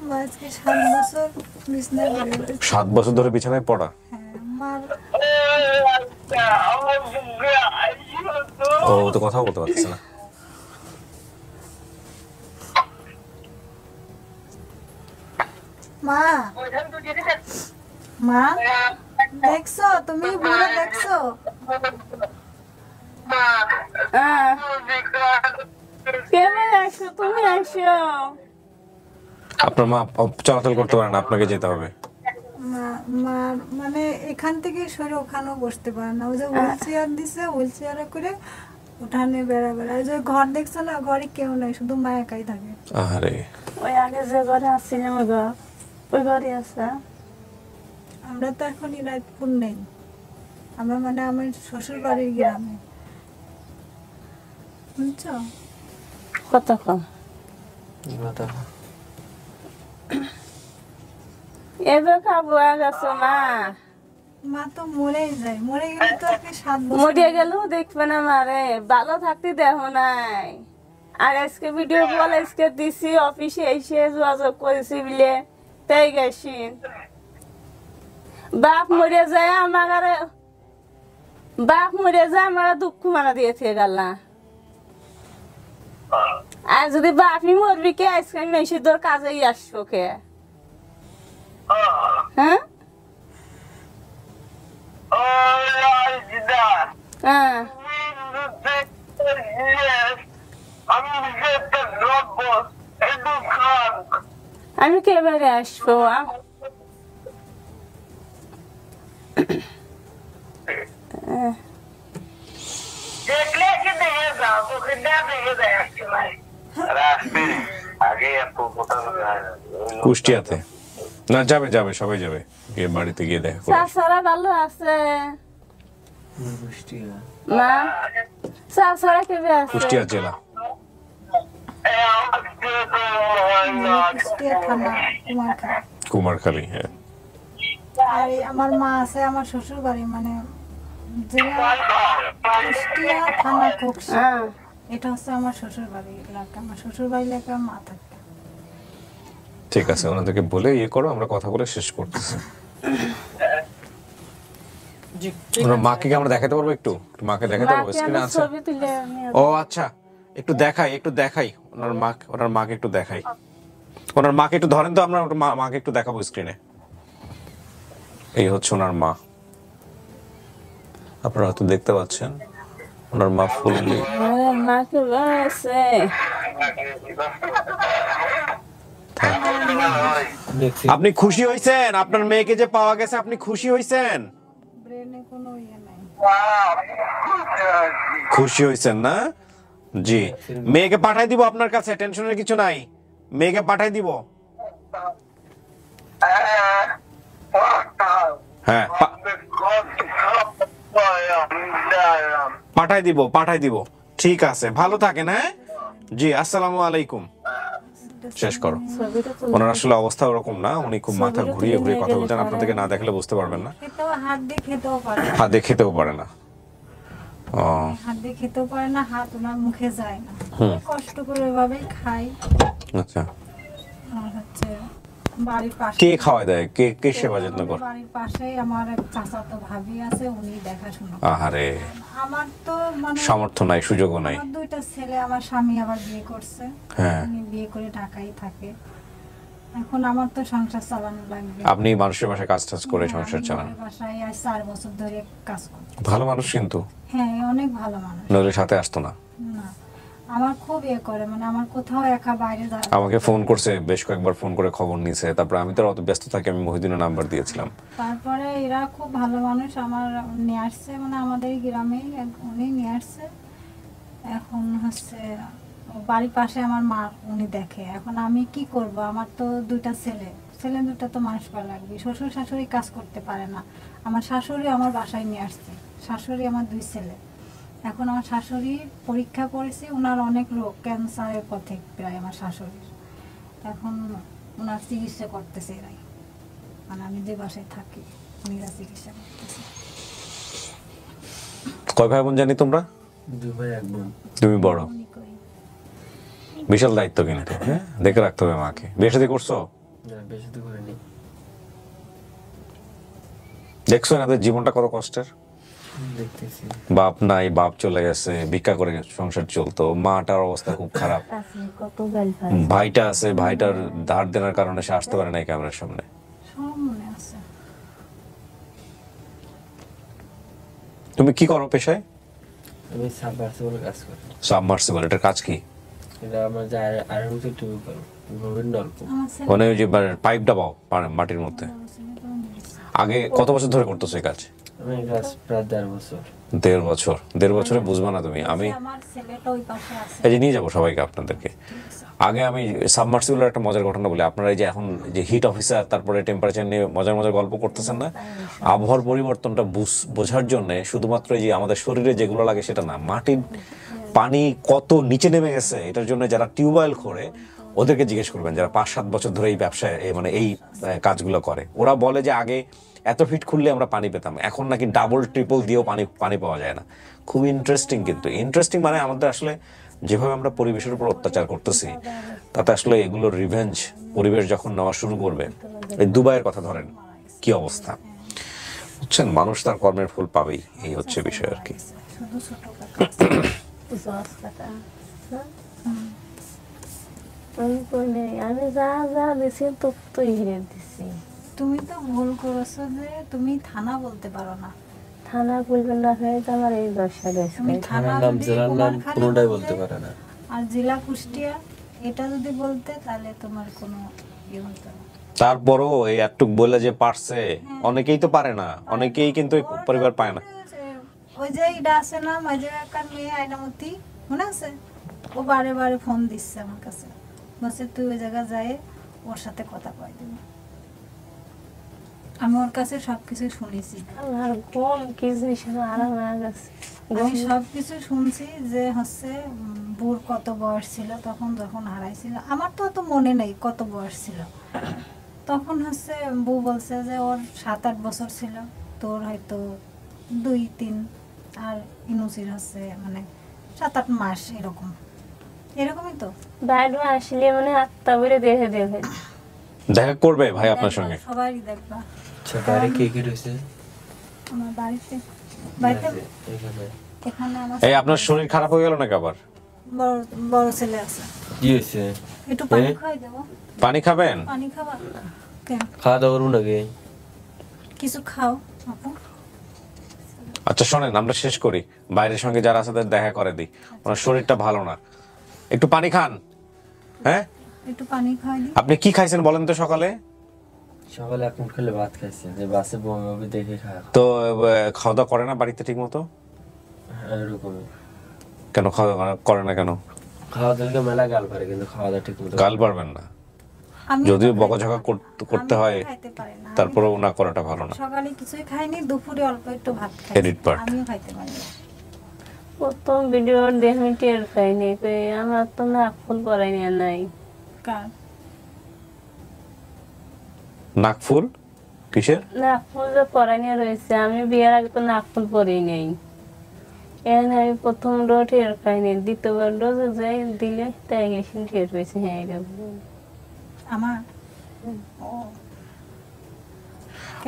Speaker 2: মা আজকে 7 বছর বিছনায় পড়ে রয়েছে।
Speaker 9: 7 বছর ধরে বিছানায় পড়া?
Speaker 2: হ্যাঁ, মার
Speaker 9: ও তো কথা বলতে পারছে না।
Speaker 2: মা মা দেখছো তুমি? বুড়ো দেখছো?
Speaker 8: কেমন আসো? তুমি আসো।
Speaker 9: আপনার মা চলাচল করতে পারে না, আপনাকে যেতে হবে।
Speaker 2: মা মানে এখান থেকে সরে ওখানেও বসতে পারে না। ওই যে হুইল চেয়ার দিছে, হুইল চেয়ারে করে উঠানে বেড়া। ওই যে ঘর দেখছো না, ঘরে কেউ নাই, শুধু মা একাই থাকে।
Speaker 9: আরে
Speaker 8: ওই আগে যে ঘরে আসছিলাম ওই ঘরে আছে।
Speaker 2: আমরা তো এখন ইরাইতপুর নেই, আমরা মানে আমার শ্বশুর বাড়ির গ্রামে, বুঝছো?
Speaker 8: কতক্ষণ এবার খাবো গেছো মা?
Speaker 2: মা তো মরেই যায়, মরে গেলে তো আর কি 7 বছর।
Speaker 8: মরিয়া গেলেও দেখবে না মারে, ভালো থাকতে দেখো নাই। আর আজকে ভিডিও কল আজকে দিছি, অফিসে এসে যোগাযোগ করেছি বলে তাই গেছি। বাপ মরে যায় আমার, বাপ মরে যায় আমার দুঃখ মারা দিয়েছে গেল। আর যদি বাপই মরবি কে আজকে মেশি তোর কাজেই আসবো কে? হ্যাঁ হ্যাঁ আমি কেবারে আসবো?
Speaker 9: কুষ্টিয়াতে না, যাবে যাবে, সবাই যাবে, গিয়ে বাড়িতে গিয়ে দেখা করবে।
Speaker 8: চাচারা ভালো আছে?
Speaker 3: কুষ্টিয়া
Speaker 8: মা চাচারা কেবে আছে?
Speaker 9: কুষ্টিয়া জেলা।
Speaker 2: কুষ্টিয়া থানা, কুমারখালী।
Speaker 9: কুমারখালী, হ্যাঁ।
Speaker 2: আর আমার মা আছে আমার শ্বশুর বাড়ি মানে জেলা কুষ্টিয়া থানা কোকসা।
Speaker 8: হ্যাঁ
Speaker 2: এটা হচ্ছে আমার শ্বশুর বাড়ি এলাকা, আমার শ্বশুর বাড়ি এলাকায় মা থাকে।
Speaker 9: ঠিক আছে, ওনাদেরকে বলে ইয়ে করো, আমরা কথা বলে শেষ করতেছি। ওনার মাকে কি আমরা দেখাতে পারবো? একটু মাকে দেখাতে পারবো? স্ক্রিনে আছে?
Speaker 8: ছবি তুলে
Speaker 9: ও আচ্ছা, একটু দেখাই ওনার মাকে একটু দেখাই। ওনার মাকে একটু ধরেন তো, আমরা মাকে একটু দেখাবো স্ক্রিনে। এই হচ্ছে ওনার মা। আপনারা হয়তো দেখতে পাচ্ছেন ওনার মা ফুললি
Speaker 8: মাকে বলছে
Speaker 9: আপনি খুশি হয়েছেন আপনার মেয়েকে যে পাওয়া গেছে আপনি খুশি হয়েছেন
Speaker 2: ব্রেনে কোনো ইয়ে নাই।
Speaker 9: খুশি হয়েছেন না জি মেয়েকে পাঠাই দিব আপনার কাছে টেনশনের কিছু নাই মেয়েকে পাঠাই দিব হ্যাঁ পাঠাই দিব ঠিক আছে ভালো থাকেন হ্যাঁ জি আসসালামু আলাইকুম শেষ করো ওনার আসলে অবস্থা ওরকম না উনি খুব মাথা ঘুরিয়ে ঘুরিয়ে কথা বলছেন আপনাদেরকে না দেখলে বুঝতে পারবেন না
Speaker 2: খেতেও হাত দিয়ে খেতেও পারে না।
Speaker 9: হাত দিয়ে খেতেও পারে না ও
Speaker 2: হাত দিয়ে খেতেও পারে না, হাত ওনার মুখে যায় না, কষ্ট করে এভাবেই খাই।
Speaker 9: আচ্ছা
Speaker 2: আর হচ্ছে বাড়ির পাশে
Speaker 9: কে খাওয়ায় দেয় কে সেবা যত্ন করে
Speaker 2: বাড়ির পাশেই আমার এক চাচাতো ভাবি আছে, উনি দেখাশোনা করে।
Speaker 9: আহারে
Speaker 2: আমার তো মানে
Speaker 9: সামর্থ্য নাই সুযোগও নাই
Speaker 2: আমার দুইটা ছেলে, আমার স্বামী আবার বিয়ে করছে,
Speaker 9: হ্যাঁ
Speaker 2: উনি বিয়ে করে ঢাকায় থাকে। এখন আমার তো সংসার চালানো লাগবে।
Speaker 9: আপনি মানুষের বাসায় কাজ টাজ করে সংসার চালান
Speaker 2: আমার বাসায় আজ 4 বছর ধরে কাজ করি।
Speaker 9: ভালো মানুষ কিন্তু
Speaker 2: হ্যাঁ অনেক ভালো মানুষ।
Speaker 9: নইলে সাথে আসতো না
Speaker 2: না আমার খুব ইয়ে করে, মানে আমার কোথাও একা বাইরে যায়।
Speaker 9: আমাকে ফোন করছে বেশ কয়েকবার ফোন করে খবর নিয়েছে তারপর আমি তো অত ব্যস্ত থাকি আমি মহিউদ্দিনের নাম্বার দিয়েছিলাম
Speaker 2: তারপরে এরা খুব ভালো মানুষ, আমার নিয়ে আসছে, মানে আমাদের গ্রামেই উনি নিয়ে আসছে। এখন হচ্ছে বাড়ির পাশে আমার মা উনি দেখে। এখন আমি কি করব, আমার তো দুইটা ছেলে দুটো তো মানুষ করা লাগবে। শ্বশুর শাশুড়ি কাজ করতে পারে না, আমার শাশুড়ি আমার বাসায় নিয়ে আসছে, শাশুড়ি আমার 2 ছেলে। এখন আমার শাশুড়ির পরীক্ষা করেছি, ওনার অনেক রোগ, ক্যান্সারের পথে প্রায় আমার শাশুড়ির। এখন ওনার চিকিৎসা করতেছে এরাই, মানে আমি যে বাসায় থাকি উনিরা চিকিৎসা করতেছে।
Speaker 9: কয় ভাই বোন জানি তোমরা
Speaker 3: 2 ভাই 1 বোন।
Speaker 9: তুমি বড়
Speaker 2: উনি কই
Speaker 9: বিশাল দায়িত্ব কিন্তু হ্যাঁ দেখে রাখতে হবে মাকে বিয়ে শাদী করছো
Speaker 3: না বেশি তো করিনি।
Speaker 9: দেখছো এনাদের জীবনটা কত কষ্টের
Speaker 3: দেখতেছি
Speaker 9: বাপ নাই বাপ চলে গেছে ভিক্ষা করে সংসার চলতো মাটার অবস্থা খুব খারাপ
Speaker 8: কত গাল পায়
Speaker 9: ভাইটা আছে ভাইটার ধার দেনার কারণে সে আসতে পারে না ক্যামেরার সামনে
Speaker 2: সব মনে আছে।
Speaker 9: তুমি কি করো পেশায়
Speaker 3: আমি সাবমার্সিবলে কাজ করি।
Speaker 9: সাবমার্সিবল এটার কাজ কি
Speaker 3: এটা আমার যে আয়রন তো টিউব করো গভীর নলকূপ।
Speaker 2: আমার ছেলে
Speaker 9: মানে ওই যে পাইপটা পাও মাটির মধ্যে আগে কত বছর ধরে করতেছো এই কাজ
Speaker 3: আমি এই কাজ প্রায় 1.5 বছর।
Speaker 9: 1.5 বছরে বুঝবা না তুমি আমি
Speaker 2: আমার ছেলেটা ওই পাশে আছে।
Speaker 9: এই যে নিয়ে যাবো সবাইকে আপনাদেরকে আগে আমি সাবমার্সিবলের একটা মজার ঘটনা বলি আপনারা এই যে এখন যে হিট অফিসার তারপরে টেম্পারেচার নিয়ে মজার মজার গল্প করতেছেন না আবহাওয়ার পরিবর্তনটা বোঝার জন্য শুধুমাত্র এই যে আমাদের শরীরে যেগুলো লাগে সেটা না মাটির পানি কত নিচে নেমে গেছে এটার জন্য যারা টিউবওয়েল করে ওদেরকে জিজ্ঞেস করবেন যারা 5-7 বছর ধরে এই ব্যবসায় মানে এই কাজগুলো করে ওরা বলে যে আগে এত ফিট খুললে আমরা পানি পেতাম এখন নাকি ডাবল ট্রিপল দিয়েও পানি পাওয়া যায় না খুব ইন্টারেস্টিং কিন্তু ইন্টারেস্টিং মানে আমাদের আসলে যেভাবে আমরা পরিবেশের উপর অত্যাচার করতেছি তাতে আসলে এগুলোর রিভেঞ্জ পরিবেশ যখন নেওয়া শুরু করবে এই দুবাইয়ের কথা ধরেন কি অবস্থা বুঝছেন মানুষ তার কর্মের ফল পাবেই এই হচ্ছে বিষয় আর কি
Speaker 2: শুধু ছোট কথা।
Speaker 8: আমি যা যা দিছি তো তুই হিরে দিছি
Speaker 2: তুমি তো ভুল করেছো যে তুমি থানা বলতে পারো না।
Speaker 8: থানা বলবেন না হয় তো আমার এই দশা
Speaker 2: তুমি থানা
Speaker 3: নাম
Speaker 2: যদি
Speaker 3: জেলার নাম
Speaker 2: কুমারখালী
Speaker 3: কোনোটাই
Speaker 2: বলতে
Speaker 3: বলতে পারে না।
Speaker 2: আর জেলা কুষ্টিয়া এটা যদি বলতে তাহলে তোমার কোনো ইয়ে হতো না।
Speaker 9: তারপরও এই একটুক বলে যে পারছে অনেকেই তো পারে না অনেকেই কিন্তু এই পরিবার পায় না
Speaker 2: ওই যে এটা আছে না মাঝে কার মেয়ে আয়নামতি মনে আছে, ও বারে বারে ফোন দিচ্ছে আমার কাছে, বলছে তুই ওই জায়গায় যায় ওর সাথে কথা কয় দিবি। আমি ওর কাছে সবকিছু শুনেছি,
Speaker 8: আর কম কি জিনিস আরাম হয়ে গেছে
Speaker 2: আমি সবকিছু শুনছি যে হচ্ছে বুর কত বয়স ছিল তখন যখন হারাইছিল, আমার তো অত মনে নেই কত বয়স ছিল তখন হচ্ছে বউ বলছে যে ওর 7-8 বছর ছিল, তোর হয়তো 2-3 আর ইনুসির হচ্ছে মানে 7-8 মাস এরকমই তো।
Speaker 8: বাইরে আসলে মানে আত্মা বেড়ে দেখে
Speaker 9: দেখা করবে ভাই আপনার সঙ্গে
Speaker 2: সবাই দেখবা।
Speaker 3: আচ্ছা বাইরে কে কি রয়েছে
Speaker 2: আমার বাড়িতে
Speaker 3: এখানে
Speaker 2: এখানে আমার
Speaker 9: এই আপনার শরীর খারাপ হয়ে গেল নাকি আবার
Speaker 2: বড় ছেলে আছে,
Speaker 3: কি হয়েছে
Speaker 2: একটু পানি খাই দেবো।
Speaker 9: পানি খাবেন
Speaker 2: পানি খাবা কেন?
Speaker 3: খাওয়া দাওয়া করুন আগে
Speaker 2: কিছু খাও আপু।
Speaker 9: আচ্ছা শোনেন, আমরা শেষ করি, বাইরের সঙ্গে যারা আছে তাদের দেখা করে দিই, ওনার শরীরটা ভালো না, একটু পানি খান। হ্যাঁ
Speaker 2: একটু পানি খাই দিই।
Speaker 9: আপনি কি খাইছেন বলেন তো সকালে?
Speaker 3: সকালে এক মুঠ খেলে ভাত খাইছে, যে বাসে বমি দেখে খাওয়া।
Speaker 9: তো খাওয়া দাওয়া করে না বাড়িতে ঠিক মতো?
Speaker 3: এরকমই।
Speaker 9: কেন খাওয়া দাওয়া করে না কেন?
Speaker 3: খাওয়া দাওয়া মেলা গাল পারে, কিন্তু খাওয়া দাওয়া ঠিক মতো
Speaker 9: গাল পারবেন না, যদিও বকাঝকা করতে হয়, তারপরেও না করাটা ভালো না।
Speaker 2: সকালে কিছুই খাইনি, দুপুরে অল্প একটু ভাত খাই,
Speaker 9: এডিট পার্ট
Speaker 2: আমিও খাইতে পারি না।
Speaker 8: প্রথম ভিডিও দেখে আমি টের পাইনি, আমার তো নাক ফুল পরাই নিয়ে নাই।
Speaker 2: কার
Speaker 9: নাক ফুল? কিসের
Speaker 8: নাক ফুল যে পরাই নিয়ে রয়েছে, আমি বিয়ের আগে তো নাক ফুল পরেই নেই। এখানে আমি প্রথম ডোজ টের পাইনি, দ্বিতীয়বার ডোজ যাই দিলে তাই গেছি টের পেয়েছি। হ্যাঁ
Speaker 2: আমার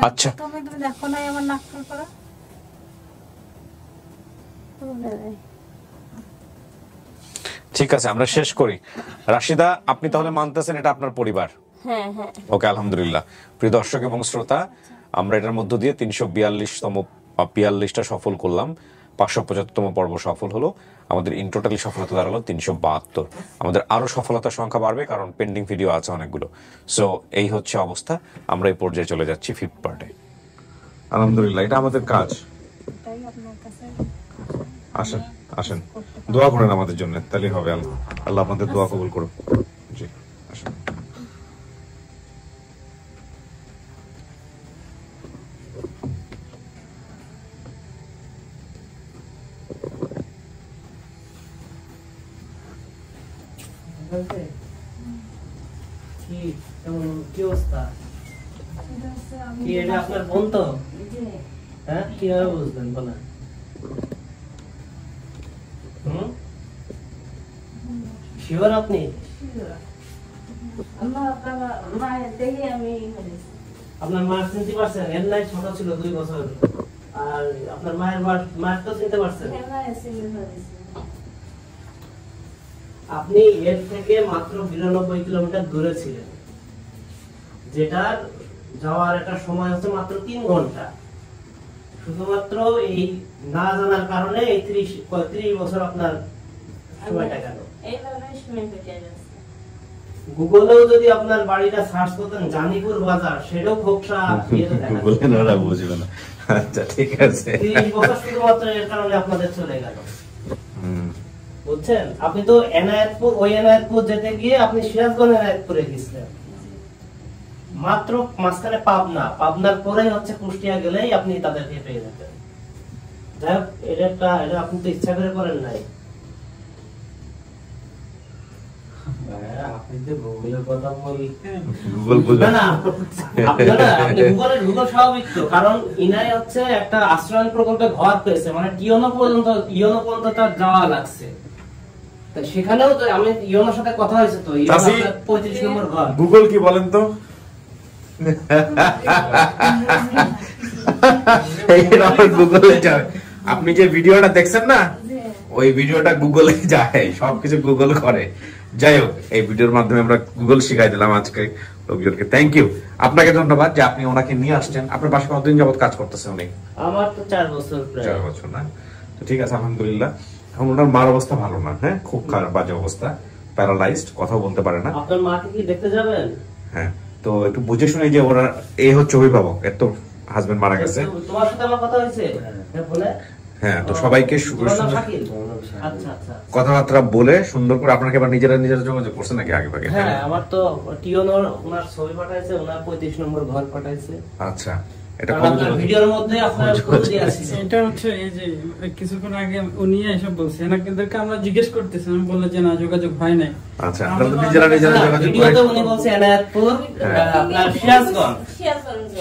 Speaker 9: আচ্ছা
Speaker 2: তুমি দেখো নাই আমার নাক ফুল পরা?
Speaker 9: ঠিক আছে, আমরা শেষ করি। রাশিদা, আপনি তাহলে মানতেছেন এটা আপনার পরিবার?
Speaker 8: হ্যাঁ হ্যাঁ।
Speaker 9: ওকে, আলহামদুলিল্লাহ। প্রিয় দর্শক এবং শ্রোতা, আমরা এটার মধ্য দিয়ে 342টা সফল করলাম, 575তম পর্ব সফল হলো। আমাদের ইন টোটালি সফলতা দাঁড়ালো 372। আমাদের আরো সফলতার সংখ্যা বাড়বে, কারণ পেন্ডিং ভিডিও আছে অনেকগুলো। সো এই হচ্ছে অবস্থা, আমরা এই পর্যায়ে চলে যাচ্ছি 5th পার্টে। আলহামদুলিল্লাহ, এটা আমাদের কাজ।
Speaker 2: তাই আপনার কাছে
Speaker 1: আসেন আসেন, দোয়া করেন আমাদের জন্য, তাহলেই হবে। আল্লাহ আপনাদের দোয়া কবুল করুন। জি আসেন।
Speaker 5: কি অবস্থা? কি এটা আপনার বোন তো? হ্যাঁ, কিভাবে বুঝলেন বলেন? শিওর আপনি? আপনার মা চিনতে পারছেন? এর নাই ছোট ছিল 2 বছর, আর আপনার মায়ের তো চিনতে পারছেন? আপনি এর থেকে মাত্র 92 কিলোমিটার দূরে ছিলেন, যেটার যাওয়ার একটা সময় হচ্ছে মাত্র 3 ঘন্টা। শুধুমাত্র এই না জানার কারণে এই 30 বছর আপনার সময়টা গেল। গুগলেও যদি আপনার বাড়িটা সার্চ করতেন জানিপুর বাজার, সেটাও খোকসা
Speaker 1: গুগলে না বুঝবে না। আচ্ছা ঠিক আছে,
Speaker 5: 30 বছর শুধুমাত্র এর কারণে আপনাদের চলে গেল। বুঝছেন? আপনি তো এনায়েতপুর, ওই এনায়েতপুর যেতে গিয়ে আপনি সিরাজগঞ্জ এনায়েতপুরে গেছিলেন, মাত্র মাঝখানে পাবনার পরেই হচ্ছে কুষ্টিয়া গেলেই আপনি তাদেরকে পেয়ে যেতেন। যাই হোক, এটা আপনি তো ইচ্ছা করে করেন নাই।
Speaker 3: আপনি তো গুগলের কথা
Speaker 1: গুগল বুঝবে
Speaker 5: না, আপনি গুগল স্বাভাবিক তো, কারণ ইনাই হচ্ছে একটা আশ্রয়ণ প্রকল্পে ঘর পেয়েছে, মানে ইয়োনো পর্যন্ত তার যাওয়া লাগছে। সেখানেও তো আমি ইয়োনোর সাথে কথা হয়েছে, তো 35 নম্বর ঘর।
Speaker 1: গুগল কি বলেন তো? গুগলে যায়, আপনি যে ভিডিওটা দেখছেন না, ওই ভিডিওটা গুগলে যায়, সবকিছু গুগল করে। যাই হোক, এই ভিডিওর মাধ্যমে আমরা গুগল শিখাই দিলাম আজকে লোকজনকে। থ্যাংক ইউ, আপনাকে ধন্যবাদ যে আপনি ওনাকে নিয়ে আসছেন। আপনার পাশে কতদিন যাবত কাজ করতেছেন উনি?
Speaker 5: আমার তো 4 বছর প্রায়।
Speaker 1: 4 বছর না? তো ঠিক আছে, আলহামদুলিল্লাহ। এখন ওনার মার অবস্থা ভালো না, হ্যাঁ, খুব খারাপ, বাজে অবস্থা, প্যারালাইজড, কথা বলতে পারে না।
Speaker 5: আপনার মাকে কি দেখতে যাবেন?
Speaker 1: হ্যাঁ, তো একটু বুঝে শুনে, যে ওরা এই হচ্ছে অভিভাবক, এর তো হাজবেন্ড মারা গেছে।
Speaker 5: তোমার সাথে আমার কথা হয়েছে ফোনে?
Speaker 1: হ্যাঁ, তো সবাইকে কথাবার্তা বলে সুন্দর করে আপনাকে আবার নিজেরা যোগাযোগ করছে নাকি আগে ভাগে?
Speaker 5: হ্যাঁ, আমার তো টিওনোর ওনার ছবি পাঠাইছে, ওনার 35 নম্বর ঘর পাঠাইছে।
Speaker 1: আচ্ছা, এটা
Speaker 5: ভিডিওর মধ্যে আপনার খুঁজে আছে।
Speaker 6: এটা হচ্ছে এই যে কিছুক্ষণ আগে উনি এসব বলছে, এনাদেরকে আমরা জিজ্ঞেস করতেছি, আমি বললাম যে না, যোগাযোগ হয় নাই।
Speaker 1: আচ্ছা, আপনারা নিজেরা যোগাযোগ করে।
Speaker 5: ভিডিওতে উনি বলছে এনায়েতপুর, আপনার সিরাজগঞ্জ,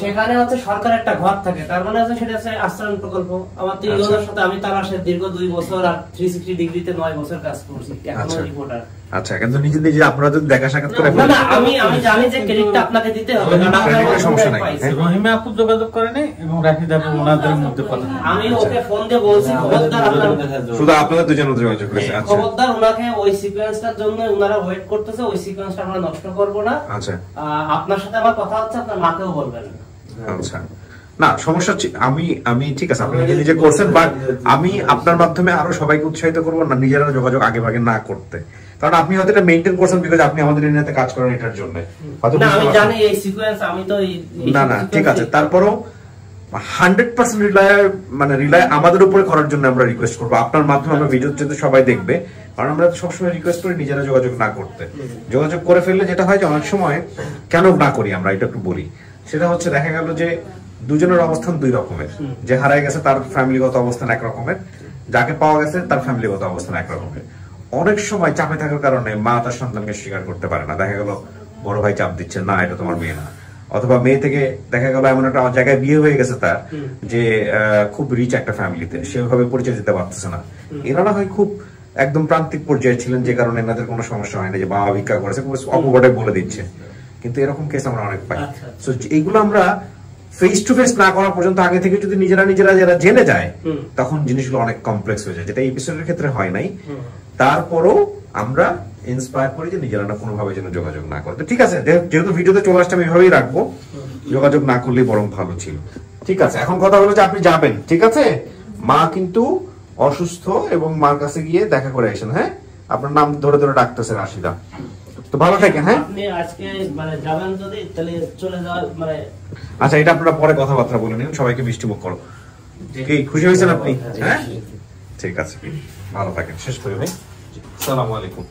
Speaker 5: সেখানে হচ্ছে সরকার একটা ঘর থাকে, তার মানে হচ্ছে সেটা হচ্ছে আশ্রয়ণ প্রকল্প। আমার তো ইউনোর সাথে আমি তার সাথে দীর্ঘ 2 বছর আর 360 ডিগ্রিতে 9 বছর কাজ করছি, এখনো রিপোর্টার।
Speaker 1: আচ্ছা, কিন্তু নিজে আপনারা যদি দেখা সাক্ষাৎ করে
Speaker 5: না না, আমি জানি যে ক্রেডিটটা আপনাকে দিতে হবে, কারণ আপনার
Speaker 1: সমস্যা নাই।
Speaker 6: রহিমা আপু যোগাযোগ করে নাই এবং রাফিদা আপু ওনাদের মধ্যে কথা।
Speaker 5: আমি ওকে ফোন দিয়ে বলছি, খবরদার
Speaker 1: শুধু আপনাদের দুজনের যোগাযোগ করেছে। আচ্ছা,
Speaker 5: খবরদার ওনাকে ওই সিকোয়েন্সটার জন্য ওনারা ওয়েট করতেছে, ওই সিকোয়েন্সটা আমরা নষ্ট করব না।
Speaker 1: আচ্ছা,
Speaker 5: আপনার সাথে আমার কথা হচ্ছে, আপনার মাকেও বলবেন না।
Speaker 1: আচ্ছা, না সমস্যা আমি ঠিক আছে আপনি নিজে করছেন, বাট আমি আপনার মাধ্যমে আরো সবাইকে উৎসাহিত করবো না নিজেরা যোগাযোগ আগে ভাগে না করতে, কারণ আপনি হয়তো এটা মেইনটেইন করছেন বিকজ আপনি আমাদের এরিয়াতে কাজ করেন এটার জন্য।
Speaker 5: না আমি জানি এই সিকোয়েন্স, আমি তো
Speaker 1: না ঠিক আছে, তারপরও 100% রিলাই আমাদের উপরে করার জন্য আমরা রিকোয়েস্ট করবো, আপনার মাধ্যমে আমরা ভিডিও যেতে সবাই দেখবে, কারণ আমরা সবসময় রিকোয়েস্ট করি নিজেরা যোগাযোগ না করতে। যোগাযোগ করে ফেললে যেটা হয় যে অনেক সময় কেন না করি আমরা এটা একটু বলি, সেটা হচ্ছে দেখা গেল যে দুজনের অবস্থান দুই রকমের, যে হারায় গেছে তার ফ্যামিলিগত অবস্থান এক রকমের, যাকে পাওয়া গেছে তার ফ্যামিলিগত অবস্থান এক রকমের। অনেক সময় চাপে থাকার কারণে মা তার সন্তানকে স্বীকার করতে পারে না, দেখা গেল বড় ভাই চাপ দিচ্ছে না এটা তোমার মেয়ে না, অথবা মেয়ে থেকে দেখা গেল এমন একটা জায়গায় বিয়ে হয়ে গেছে তার যে খুব রিচ একটা ফ্যামিলিতে, সেভাবে পরিচয় দিতে পারতেছে না। এনারা হয় খুব একদম প্রান্তিক পর্যায়ে ছিলেন যে কারণে এনাদের কোনো সমস্যা হয় না, যে বাবা ভিক্ষা করেছে অপবাদে বলে দিচ্ছে, কিন্তু এরকম কেস আমরা অনেক পাই। সো এইগুলো আমরা ফেস টু ফেস না করা পর্যন্ত আগে থেকে যদি নিজেরা যারা জেনে যায় তখন জিনিসগুলো অনেক কমপ্লেক্স হয়ে যায়, যেটা এই এপিসোডের ক্ষেত্রে হয় নাই। তারপরও আমরা ইন্সপায়ার করি যে নিজেরা না কোনোভাবে যেন যোগাযোগ না করে। ঠিক আছে, যেহেতু ভিডিওতে চলে আসছে আমি এভাবেই রাখবো, যোগাযোগ না করলেই বরং ভালো ছিল। ঠিক আছে, এখন কথা হলো যে আপনি যাবেন, ঠিক আছে? মা কিন্তু অসুস্থ এবং মার কাছে গিয়ে দেখা করে আসেন। হ্যাঁ, আপনার নাম ধরে ধরে ডাকতেছে রাশিদা, তো ভালো থাকেন। হ্যাঁ,
Speaker 5: আপনি আজকে যাবেন যদি তাহলে চলে যাওয়ার
Speaker 1: আচ্ছা এটা আপনারা পরে কথাবার্তা বলে নিন, সবাইকে মিষ্টি মুখ করো। কি খুশি হয়েছেন আপনি? হ্যাঁ ঠিক আছে, ভালো থাকেন। শেষ করি ভাই, আসসালামু আলাইকুম।